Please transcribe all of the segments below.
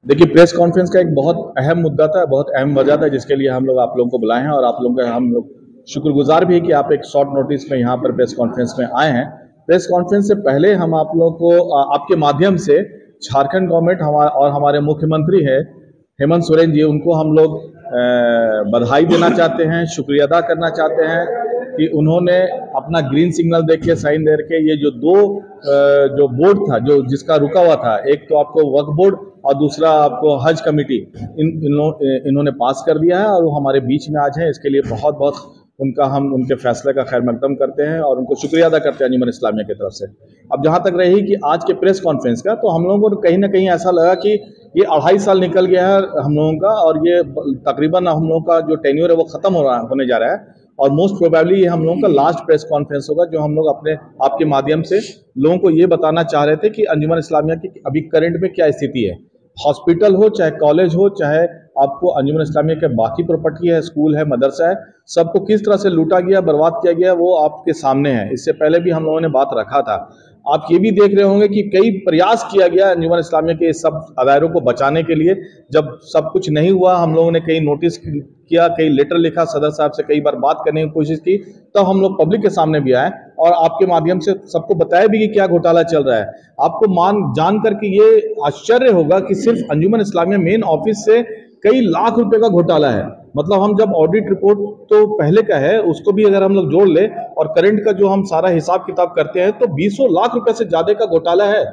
देखिए, press conference का एक बहुत अहम मुद्दा था, बहुत अहम वजह था जिसके लिए हम लोग आप लोगों को बुलाए हैं और आप लोगों का हम लोग शुक्रगुजार भी है कि आप एक शॉर्ट नोटिस में यहाँ पर प्रेस कॉन्फ्रेंस में आए हैं। प्रेस कॉन्फ्रेंस से पहले हम आप लोगों को आपके माध्यम से झारखंड गवर्नमेंट और हमारे मुख्यमंत्री है हेमंत सोरेन जी, उनको हम लोग बधाई देना चाहते हैं, शुक्रिया अदा करना चाहते हैं कि उन्होंने अपना ग्रीन सिग्नल देख के, साइन दे के ये जो दो जो बोर्ड था जो जिसका रुका हुआ था, एक तो आपको वक्फ बोर्ड और दूसरा आपको हज कमेटी, इन्होंने पास कर दिया है और वो हमारे बीच में आज है। इसके लिए बहुत बहुत हम उनके फैसले का खैर मकदम करते हैं और उनको शुक्रिया अदा करते हैं अंजुमन इस्लामिया की तरफ से। अब जहां तक रही कि आज के प्रेस कॉन्फ्रेंस का, तो हम लोगों को कहीं ना कहीं ऐसा लगा कि ये 2.5 साल निकल गया है हम लोगों का और ये तकरीबन हम लोगों का जो टेन्योर है वो खत्म होने जा रहा है और मोस्ट प्रोबेबली ये हम लोगों का लास्ट प्रेस कॉन्फ्रेंस होगा जो हम लोग अपने आपके माध्यम से लोगों को ये बताना चाह रहे थे कि अंजुमन इस्लामिया की अभी करंट में क्या स्थिति है। हॉस्पिटल हो, चाहे कॉलेज हो, चाहे आपको अंजुमन इस्लामिया के बाकी प्रॉपर्टी है, स्कूल है, मदरसा है, सबको किस तरह से लूटा गया, बर्बाद किया गया, वो आपके सामने है। इससे पहले भी हम लोगों ने बात रखा था। आप ये भी देख रहे होंगे कि कई प्रयास किया गया अंजुमन इस्लामिया के सब अदायरों को बचाने के लिए। जब सब कुछ नहीं हुआ, हम लोगों ने कई नोटिस किया, कई लेटर लिखा, सदर साहब से कई बार बात करने की कोशिश की, तब हम लोग पब्लिक के सामने भी आए और आपके माध्यम से सबको बताया भी कि क्या घोटाला चल रहा है। आपको जान करके ये आश्चर्य होगा कि सिर्फ अंजुमन इस्लामिया मेन ऑफिस से कई लाख रुपए का घोटाला है। मतलब हम जब ऑडिट रिपोर्ट तो पहले का है, उसको भी अगर हम लोग जोड़ ले और करंट का जो हम सारा हिसाब किताब करते हैं तो 200 लाख रुपए से ज्यादा का घोटाला है।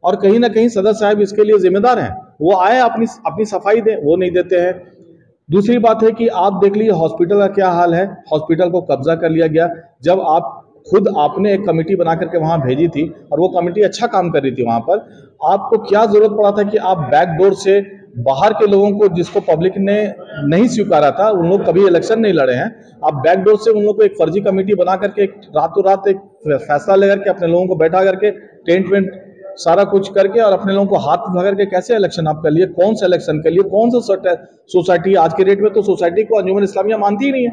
और कहीं ना कहीं सदर साहब इसके लिए जिम्मेदार हैं। वो आए अपनी सफाई दें, वो नहीं देते हैं। दूसरी बात है कि आप देख लीजिए हॉस्पिटल का क्या हाल है। हॉस्पिटल को कब्जा कर लिया गया। जब आपने एक कमेटी बना करके वहां भेजी थी और वो कमेटी अच्छा काम कर रही थी, वहां पर आपको क्या जरूरत पड़ा था कि आप बैकडोर से बाहर के लोगों को, जिसको पब्लिक ने नहीं स्वीकारा था, उन लोग कभी इलेक्शन नहीं लड़े हैं, आप बैकडोर से उन लोग को एक फर्जी कमेटी बना करके रातों रात एक फैसला लेकर के अपने लोगों को बैठा करके टेंट वेंट सारा कुछ करके और अपने लोगों को हाथ उठा करके कैसे इलेक्शन आप कर लिए? कौन सा इलेक्शन कर लिए? कौन सा सोसाइटी? आज के डेट में तो सोसाइटी को अंजुमन इस्लामिया मानती ही नहीं है।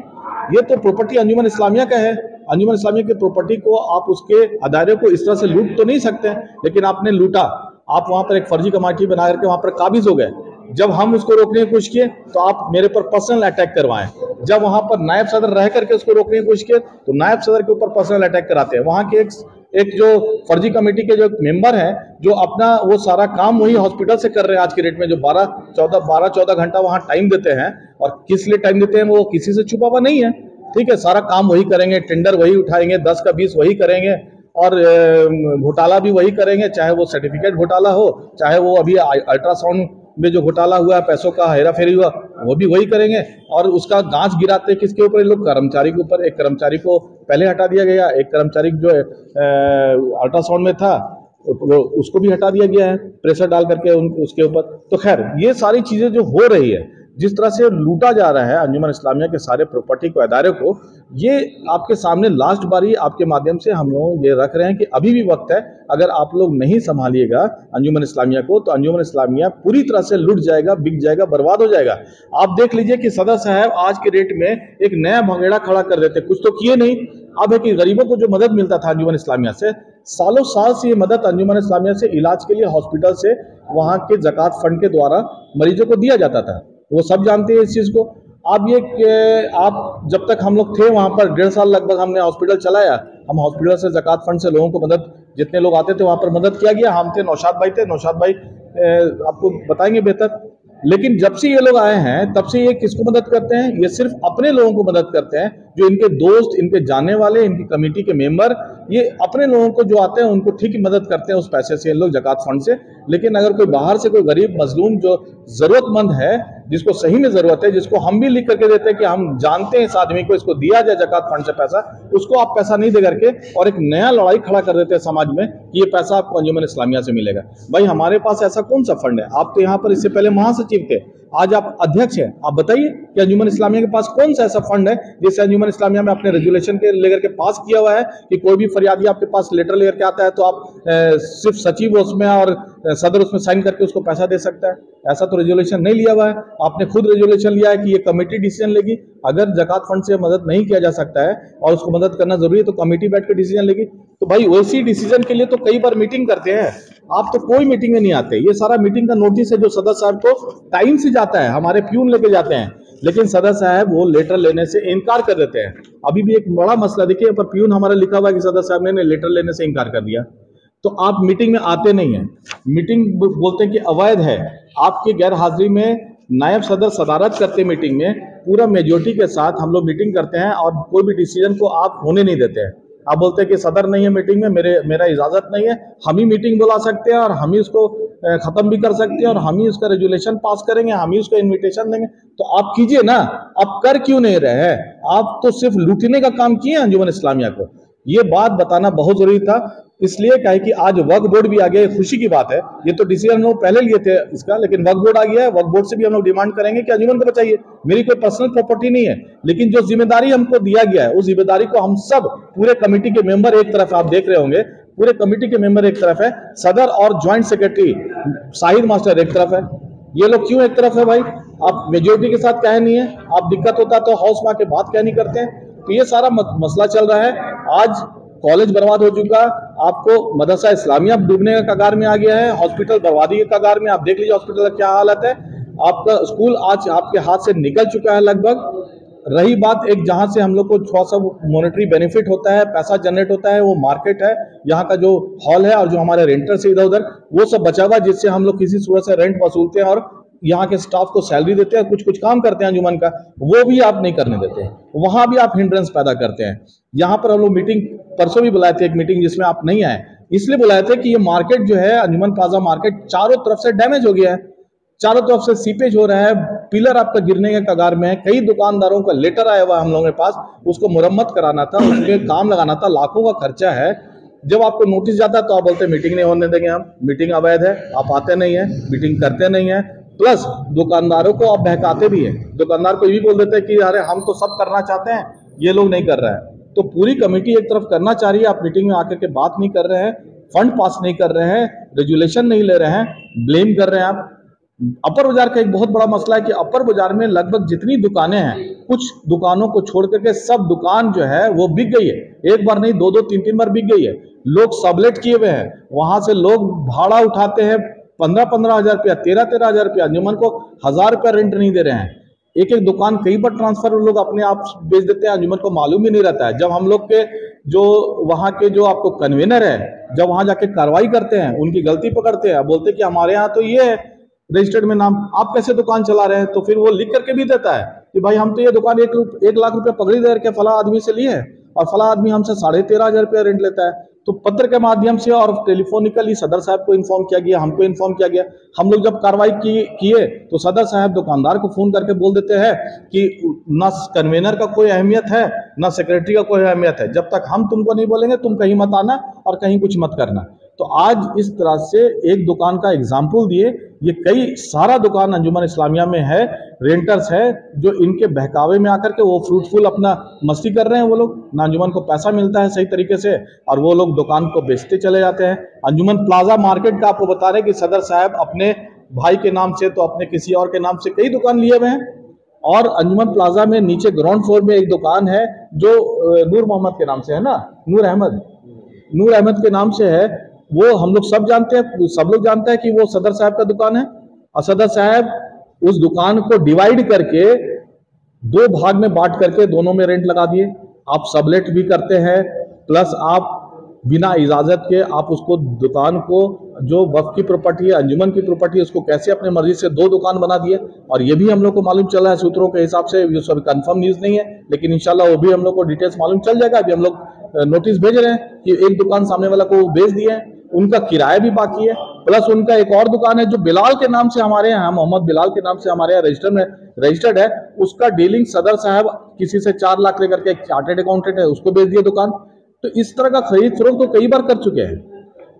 ये तो प्रॉपर्टी अंजुमन इस्लामिया का है। अंजुमन इस्लामिया की प्रॉपर्टी को आप उसके अदारे को इस तरह से लूट तो नहीं सकते हैं, लेकिन आपने लूटा। आप वहां पर एक फर्जी कमेटी बना करके वहां पर काबिज हो गए। जब हम उसको रोकने की कोशिश किए तो आप मेरे पर पर्सनल अटैक करवाएं। जब वहां पर नायब सदर रह करके उसको रोकने की कोशिश किए तो नायब सदर के ऊपर पर्सनल अटैक कराते हैं। वहां के एक जो फर्जी कमेटी के जो मेंबर हैं, जो अपना वो सारा काम वही हॉस्पिटल से कर रहे हैं आज के डेट में, जो 12-14 घंटा वहां टाइम देते हैं। और किस लिए टाइम देते हैं वो किसी से छुपा हुआ नहीं है। ठीक है, सारा काम वही करेंगे, टेंडर वही उठाएंगे, 10 का 20 वही करेंगे और घोटाला भी वही करेंगे, चाहे वो सर्टिफिकेट घोटाला हो, चाहे वो अभी अल्ट्रासाउंड में जो घोटाला हुआ है, पैसों का हेरा फेरी हुआ, वो भी वही करेंगे। और उसका गांच गिराते किसके ऊपर? ये लोग कर्मचारी के ऊपर। एक कर्मचारी को पहले हटा दिया गया, एक कर्मचारी जो अल्ट्रासाउंड में था वो उसको भी हटा दिया गया है प्रेशर डाल करके उसके ऊपर। तो खैर, ये सारी चीजें जो हो रही है, जिस तरह से लूटा जा रहा है अंजुमन इस्लामिया के सारे प्रॉपर्टी को, अदारे को, ये आपके सामने लास्ट बारी आपके माध्यम से हम लोग ये रख रहे हैं कि अभी भी वक्त है। अगर आप लोग नहीं संभालिएगा अंजुमन इस्लामिया को तो अंजुमन इस्लामिया पूरी तरह से लूट जाएगा, बिक जाएगा, बर्बाद हो जाएगा। आप देख लीजिए कि सदर साहब आज के डेट में एक नया भगेड़ा खड़ा कर देते, कुछ तो किए नहीं। अब है कि गरीबों को जो मदद मिलता था अंजुमन इस्लामिया से, सालों साल से ये मदद अंजुमन इस्लामिया से इलाज के लिए हॉस्पिटल से वहां के ज़कात फंड के द्वारा मरीजों को दिया जाता था। वो सब जानते हैं इस चीज को। आप जब तक हम लोग थे वहां पर 1.5 साल लगभग हमने हॉस्पिटल चलाया। हम हॉस्पिटल से ज़कात फंड से लोगों को मदद, जितने लोग आते थे वहां पर मदद किया गया। हम थे, नौशाद भाई आपको बताएंगे बेहतर। लेकिन जब से ये लोग आए हैं तब से ये किसको मदद करते हैं? ये सिर्फ अपने लोगों को मदद करते हैं, जो इनके दोस्त, इनके जानने वाले, इनकी कमेटी के मेंबर, ये अपने लोगों को जो आते हैं उनको ठीक ही मदद करते हैं उस पैसे से, इन लोग ज़कात फंड से। लेकिन अगर कोई बाहर से कोई गरीब मजलूम जो जरूरतमंद है, जिसको सही में जरूरत है, जिसको हम भी लिख करके देते हैं कि हम जानते हैं इस आदमी को, इसको दिया जाए ज़कात फंड से पैसा, उसको आप पैसा नहीं दे करके और एक नया लड़ाई खड़ा कर देते हैं समाज में कि ये पैसा आपको अंजुमन इस्लामिया से मिलेगा। भाई, हमारे पास ऐसा कौन सा फंड है? आप तो यहाँ पर इससे पहले महासचिव थे, आज आप अध्यक्ष हैं। आप बताइए कि अंजुमन इस्लामिया के पास कौन सा ऐसा फंड है जिससे अंजुमन इस्लामिया में अपने रेजुलेशन के लेकर के पास किया हुआ है कि कोई भी फरियादी आपके पास लेटर लेकर के आता है तो आप सिर्फ सचिव उसमें और सदर उसमें साइन करके उसको पैसा दे सकता है? ऐसा तो रेजुलेशन नहीं लिया हुआ है। आपने खुद रेजुलेशन लिया है कि ये कमेटी डिसीजन लेगी। अगर ज़कात फंड से मदद नहीं किया जा सकता है और उसको मदद करना जरूरी है तो कमेटी बैठ कर डिसीजन लेगी। तो भाई, वैसी डिसीजन के लिए तो कई बार मीटिंग करते हैं। आप तो कोई मीटिंग में नहीं आते। ये सारा मीटिंग का नोटिस है जो सदर साहब को टाइम से जाता है, हमारे प्यून लेके जाते हैं, लेकिन सदर साहब वो लेटर लेने से इनकार कर देते हैं। अभी भी एक बड़ा मसला देखिए, पर प्यून हमारा लिखा हुआ है कि सदर साहब ने लेटर लेने से इनकार कर दिया। तो आप मीटिंग में आते नहीं हैं, मीटिंग बोलते हैं कि अवैध है। आपकी गैर हाजिरी में नायब सदर सदारत करते मीटिंग में, पूरा मेजोरिटी के साथ हम लोग मीटिंग करते हैं और कोई भी डिसीजन को आप होने नहीं देते हैं। आप बोलते हैं कि सदर नहीं है मीटिंग में, मेरा इजाजत नहीं है, हम ही मीटिंग बुला सकते हैं और हम ही उसको खत्म भी कर सकते हैं और हम ही उसका रेजुलेशन पास करेंगे, हम ही उसको इन्विटेशन देंगे। तो आप कीजिए ना, आप कर क्यों नहीं रहे हैं? आप तो सिर्फ लूटने का काम किए अंजुमन इस्लामिया को। ये बात बताना बहुत जरूरी था, इसलिए कहे कि आज वक्फ बोर्ड भी आ गया, खुशी की बात है। ये तो डिसीजन हम लोग पहले लिए थे इसका, लेकिन वक्फ बोर्ड आ गया है। वक्फ बोर्ड से भी हम लोग डिमांड करेंगे कि अंजुमन को बचाइए। मेरी कोई पर्सनल प्रॉपर्टी नहीं है, लेकिन जो जिम्मेदारी हमको दिया गया है उस जिम्मेदारी को हम सब, पूरे कमेटी के मेंबर एक तरफ आप देख रहे होंगे, पूरे कमेटी के मेंबर एक तरफ है, सदर और ज्वाइंट सेक्रेटरी शाहिद मास्टर एक तरफ है। ये लोग क्यों एक तरफ है भाई? आप मेजोरिटी के साथ कहे नहीं है, आप दिक्कत होता तो हाउस में आके बात कह नहीं करते हैं। तो ये सारा मसला चल रहा है। आज कॉलेज बर्बाद हो चुका, आपको मदरसा इस्लामिया डूबने का कगार में आ गया है, हॉस्पिटल बर्बादी के कगार में। आप देख लीजिए हॉस्पिटल का क्या हालत है। आपका स्कूल आज आपके हाथ से निकल चुका है लगभग। रही बात एक जहां से हम लोग को थोड़ा सा मॉनेटरी बेनिफिट होता है, पैसा जनरेट होता है, वो मार्केट है, यहाँ का जो हॉल है और जो हमारे रेंटर से इधर उधर वो सब बचा हुआ, जिससे हम लोग किसी सूरत से रेंट वसूलते हैं और यहाँ के स्टाफ को सैलरी देते हैं, कुछ कुछ काम करते हैं अंजुमन का, वो भी आप नहीं करने देते हैं। वहां भी आप हिंड्रेंस पैदा करते हैं। यहाँ पर हम लोग मीटिंग परसों भी बुलाए थे, एक मीटिंग जिसमें आप नहीं आए, इसलिए बुलाए थे कि ये मार्केट जो है अंजुमन प्लाजा मार्केट चारों तरफ से डैमेज हो गया है, चारों तरफ से सीपेज हो रहा है, पिलर आपका गिरने के कगार में है। कई दुकानदारों का लेटर आया हुआ हम लोगों के पास, उसको मुरम्मत कराना था, उसके काम लगाना था, लाखों का खर्चा है। जब आपको नोटिस जाता है तो आप बोलते हैं मीटिंग नहीं होने देंगे, हम मीटिंग अवैध है, आप आते नहीं है, मीटिंग करते नहीं है। प्लस दुकानदारों को आप बहकाते भी हैं, दुकानदार को ये भी बोल देते हैं कि अरे हम तो सब करना चाहते हैं, ये लोग नहीं कर रहे हैं। तो पूरी कमेटी एक तरफ करना चाह रही है, आप मीटिंग में आकर के बात नहीं कर रहे हैं, फंड पास नहीं कर रहे हैं, रेजुलेशन नहीं ले रहे हैं, ब्लेम कर रहे हैं आप। अपर बाजार का एक बहुत बड़ा मसला है कि अपर बाजार में लगभग जितनी दुकानें हैं, कुछ दुकानों को छोड़ करके सब दुकान जो है वो बिक गई है। एक बार नहीं, दो दो तीन तीन बार बिक गई है। लोग सबलेट किए हुए हैं, वहां से लोग भाड़ा उठाते हैं 15-15 हजार रुपया, 13-13 हजार रुपया, अंजुमन को 1000 रुपया रेंट नहीं दे रहे हैं। एक एक दुकान कई बार ट्रांसफर लोग अपने आप बेच देते हैं, अंजुमन को मालूम ही नहीं रहता है। जब हम लोग के जो वहाँ के जो आपको कन्वेनर है, जब वहां जाके कार्रवाई करते हैं, उनकी गलती पकड़ते हैं, बोलते हैं कि हमारे यहाँ तो ये है रजिस्टर्ड में नाम, आप कैसे दुकान चला रहे हैं? तो फिर वो लिख करके भी देता है कि भाई हम तो ये दुकान 1 लाख रुपया पगड़ी दे के फला आदमी से लिए है और फला आदमी हमसे 13,500 रुपया रेंट लेता है। तो पत्र के माध्यम से और टेलीफोनिकली सदर साहब को इन्फॉर्म किया गया, हमको इन्फॉर्म किया गया। हम लोग जब कार्रवाई किए तो सदर साहब दुकानदार को फोन करके बोल देते हैं कि ना कन्वेनर का कोई अहमियत है, ना सेक्रेटरी का कोई अहमियत है, जब तक हम तुमको नहीं बोलेंगे तुम कहीं मत आना और कहीं कुछ मत करना। तो आज इस तरह से एक दुकान का एग्जाम्पल दिए, ये कई सारा दुकान अंजुमन इस्लामिया में है, रेंटर्स है जो इनके बहकावे में आकर के वो फ्रूटफुल अपना मस्ती कर रहे हैं। वो लोग ना अंजुमन को पैसा मिलता है सही तरीके से और वो लोग दुकान को बेचते चले जाते हैं। अंजुमन प्लाजा मार्केट का आपको बता रहे हैं कि सदर साहब अपने भाई के नाम से तो अपने किसी और के नाम से कई दुकान लिए हुए हैं। और अंजुमन प्लाजा में नीचे ग्राउंड फ्लोर में एक दुकान है जो नूर मोहम्मद के नाम से है ना, नूर अहमद के नाम से है। वो हम लोग सब जानते हैं, सब लोग जानते हैं कि वो सदर साहब का दुकान है और सदर साहब उस दुकान को डिवाइड करके 2 भाग में बांट करके दोनों में रेंट लगा दिए। आप सबलेट भी करते हैं, प्लस आप बिना इजाजत के आप उसको दुकान को जो वक्फ की प्रॉपर्टी है, अंजुमन की प्रॉपर्टी है, उसको कैसे अपने मर्जी से 2 दुकान बना दिए। और ये भी हम लोग को मालूम चला है सूत्रों के हिसाब से, ये सब कंफर्म न्यूज नहीं है, लेकिन इंशाल्लाह वो भी हम लोग को डिटेल्स मालूम चल जाएगा। अभी हम लोग नोटिस भेज रहे हैं कि एक दुकान सामने वाला को बेच दिए है, उनका किराया भी बाकी है, प्लस उनका एक और दुकान है जो बिलाल के नाम से हमारे यहाँ, मोहम्मद बिलाल के नाम से हमारे यहाँ रजिस्टर्ड है, उसका डीलिंग सदर साहब किसी से 4 लाख लेकर के, एक चार्टेड अकाउंटेंट है, उसको बेच दिए दुकान। तो इस तरह का खरीद फरोख्त तो कई बार कर चुके हैं।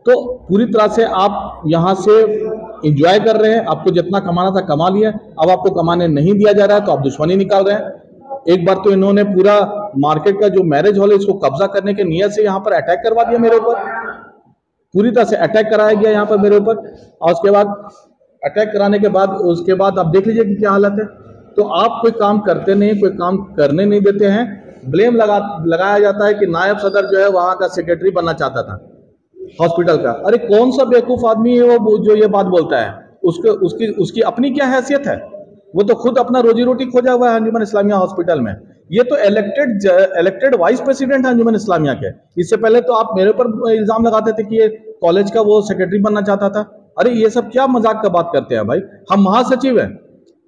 तो पूरी तरह से आप यहाँ से इंजॉय कर रहे हैं, आपको जितना कमाना था कमा लिया, अब आपको कमाने नहीं दिया जा रहा है तो आप दुश्मनी निकाल रहे हैं। एक बार तो इन्होंने पूरा मार्केट का जो मैरिज हॉल है इसको कब्जा करने के नियत से यहाँ पर अटैक करवा दिया, मेरे ऊपर पूरी तरह से अटैक कराया गया यहाँ पर मेरे ऊपर। और उसके बाद अटैक कराने के बाद उसके बाद आप देख लीजिए कि क्या हालत है। तो आप कोई काम करते नहीं, कोई काम करने नहीं देते हैं, ब्लेम लगाया जाता है कि नायब सदर जो है वहाँ का सेक्रेटरी बनना चाहता था। हॉस्पिटल का। अरे कौन सा बेवकूफ आदमी है वो जो ये बात बोलता है? उसकी अपनी क्या हैसियत है? वो तो खुद अपना रोजी रोटी खोजा हुआ है अंजुमन इस्लामिया हॉस्पिटल में। ये तो इलेक्टेड वाइस प्रेसिडेंट है अंजुमन इस्लामिया के। इससे पहले तो आप मेरे ऊपर इल्जाम लगाते थे कि ये कॉलेज का वो सेक्रेटरी बनना चाहता था। अरे ये सब क्या मजाक का बात करते हैं भाई? हम महासचिव हैं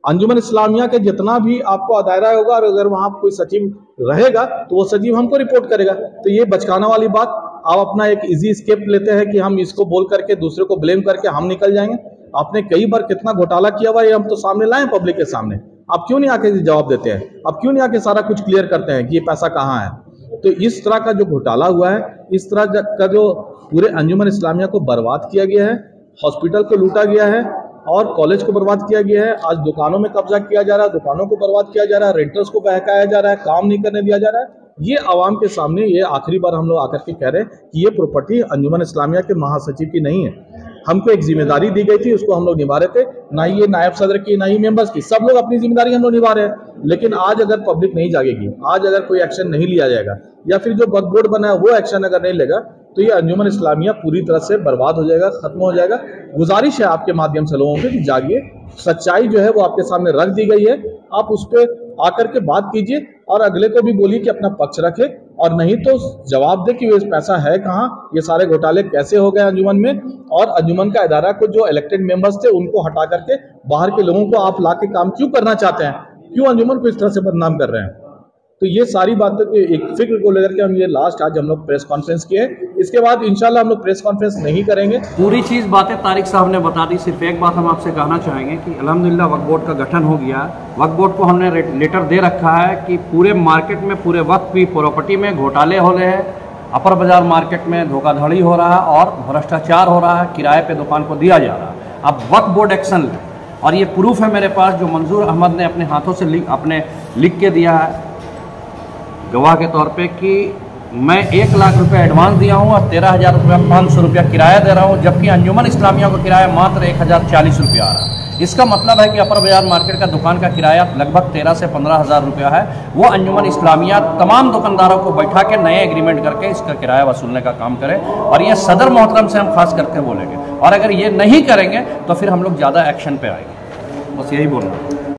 अंजुमन इस्लामिया के। जितना भी आपको दायरा होगा और अगर वहां कोई सचिव रहेगा तो वो सचिव हमको रिपोर्ट करेगा। तो ये बचकाना वाली बात, आप अपना एक इजी स्केप लेते हैं कि हम इसको बोल करके दूसरे को ब्लेम करके हम निकल जाएंगे। आपने कई बार कितना घोटाला किया हुआ है हम तो सामने लाए पब्लिक के सामने। आप क्यों नहीं आके जवाब देते हैं? आप क्यों नहीं आके सारा कुछ क्लियर करते हैं कि ये पैसा कहाँ है? तो इस तरह का जो घोटाला हुआ है, इस तरह का जो पूरे अंजुमन इस्लामिया को बर्बाद किया गया है, हॉस्पिटल को लूटा गया है और कॉलेज को बर्बाद किया गया है। आज दुकानों में कब्जा किया जा रहा है, दुकानों को बर्बाद किया जा रहा है, रेंटर्स को बहकाया जा रहा है, काम नहीं करने दिया जा रहा है। ये आवाम के सामने ये आखिरी बार हम लोग आकर के कह रहे हैं कि ये प्रॉपर्टी अंजुमन इस्लामिया के महासचिव की नहीं है। हमको एक जिम्मेदारी दी गई थी, उसको हम लोग निभा रहे थे। ना ही ये नायब सदर की, ना ही मेंबर्स की, सब लोग अपनी जिम्मेदारी हम लोग निभा रहे हैं। लेकिन आज अगर पब्लिक नहीं जागेगी, आज अगर कोई एक्शन नहीं लिया जाएगा या फिर जो वक्फ बोर्ड बना है वो एक्शन अगर नहीं लेगा तो ये अंजुमन इस्लामिया पूरी तरह से बर्बाद हो जाएगा, खत्म हो जाएगा। गुजारिश है आपके माध्यम से लोगों पे कि जागिए, सच्चाई जो है वो आपके सामने रख दी गई है, आप उस पर आकर के बात कीजिए और अगले को भी बोलिए कि अपना पक्ष रखे, और नहीं तो जवाब दे कि ये पैसा है कहाँ, ये सारे घोटाले कैसे हो गए अंजुमन में, और अंजुमन का इदारा को जो इलेक्टेड मेंबर्स थे उनको हटा करके बाहर के लोगों को आप ला के काम क्यों करना चाहते हैं? क्यों अंजुमन को इस तरह से बदनाम कर रहे हैं? तो ये सारी बातें तो एक फिक्र को लेकर के हम ये लास्ट आज हम लोग प्रेस कॉन्फ्रेंस किए। इसके बाद इंशाल्लाह हम लोग प्रेस कॉन्फ्रेंस नहीं करेंगे। पूरी चीज़ बातें तारिक साहब ने बता दी। सिर्फ एक बात हम आपसे कहना चाहेंगे कि अल्हम्दुलिल्लाह वक्फ बोर्ड का गठन हो गया। वक्फ बोर्ड को हमने लेटर दे रखा है कि पूरे मार्केट में, पूरे वक्त की प्रॉपर्टी में घोटाले हो रहे हैं, अपर बाजार मार्केट में धोखाधड़ी हो रहा है और भ्रष्टाचार हो रहा है, किराए पे दुकान को दिया जा रहा है। अब वक्फ बोर्ड एक्शन ले, और ये प्रूफ है मेरे पास जो मंजूर अहमद ने अपने हाथों से लिख के दिया है गवाह के तौर पे कि मैं 1 लाख रुपए एडवांस दिया हूँ और 13,000 रुपया 500 रुपया किराया दे रहा हूँ, जबकि अंजुमन इस्लामिया का किराया मात्र 1,040 रुपया आ रहा है। इसका मतलब है कि अपर बाजार मार्केट का दुकान का किराया लगभग 13 से 15,000 रुपया है। वो अंजुमन इस्लामिया तमाम दुकानदारों को बैठा के नए एग्रीमेंट करके इसका किराया वसूलने का काम करे, और ये सदर मोहतरम से हम खास करके बोलेंगे, और अगर ये नहीं करेंगे तो फिर हम लोग ज़्यादा एक्शन पे आएंगे। बस यही बोलना है।